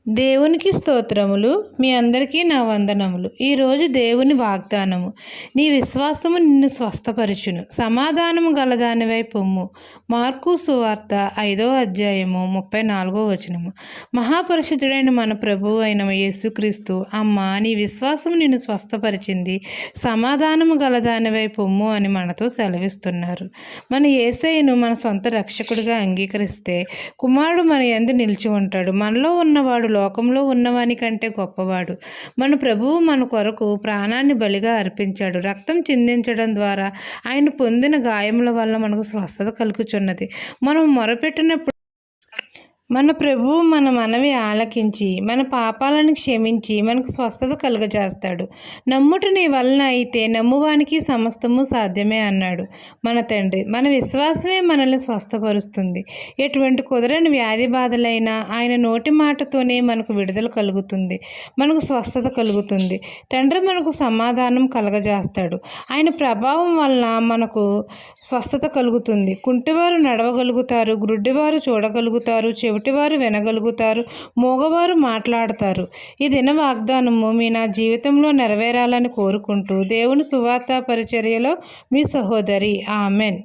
దేవునికి స్తోత్రములు. మీ అందరికీ నా వందనములు. ఈరోజు దేవుని వాగ్దానము. నీ విశ్వాసము నిన్ను స్వస్థపరచును, సమాధానము గలదానివై పొమ్ము. మార్కు సువార్త 5వ అధ్యాయము 34వ వచనము. మహాపరిశుద్ధుడైన మన ప్రభువు అయిన యేసుక్రీస్తు, అమ్మ నీ విశ్వాసము నిన్ను స్వస్థపరిచింది, సమాధానము గలదానివై పొమ్ము అని మనతో సెలవిస్తున్నారు. మన యేసయ్యను మన సొంత రక్షకుడిగా అంగీకరిస్తే కుమారుడు మన యందు నిలిచి ఉంటాడు. మనలో ఉన్నవాడు లోకంలో ఉన్నవాని కంటే గొప్పవాడు. మన ప్రభువు మన కొరకు ప్రాణాన్ని బలిగా అర్పించాడు. రక్తం చిందించడం ద్వారా ఆయన పొందిన గాయముల వల్ల మనకు స్వస్థత కలుగుచున్నది. మనం మొరపెట్టినప్పుడు మన ప్రభువు మన మనవి ఆలకించి మన పాపాలను క్షమించి మనకు స్వస్థత కలుగజేస్తాడు. నమ్ముట నీ వలన అయితే నమ్మువానికి సమస్తము సాధ్యమే అన్నాడు మన తండ్రి. మన విశ్వాసమే మనల్ని స్వస్థపరుస్తుంది. ఎటువంటి కుదరని వ్యాధి బాధలైనా ఆయన నోటి మాటతోనే మనకు విడుదల కలుగుతుంది, మనకు స్వస్థత కలుగుతుంది. తండ్రి మనకు సమాధానం కలగజేస్తాడు. ఆయన ప్రభావం వలన మనకు స్వస్థత కలుగుతుంది. కుంటివారు నడవగలుగుతారు, గ్రుడ్డివారు చూడగలుగుతారు, చెవిటివారు వినగలుగుతారు, మూగవారు మాట్లాడతారు. ఈ దిన వాగ్దానము నా జీవితంలో నెరవేరాలని కోరుకుంటూ దేవుని సువార్త పరిచర్యలో మీ సహోదరి. ఆమెన్.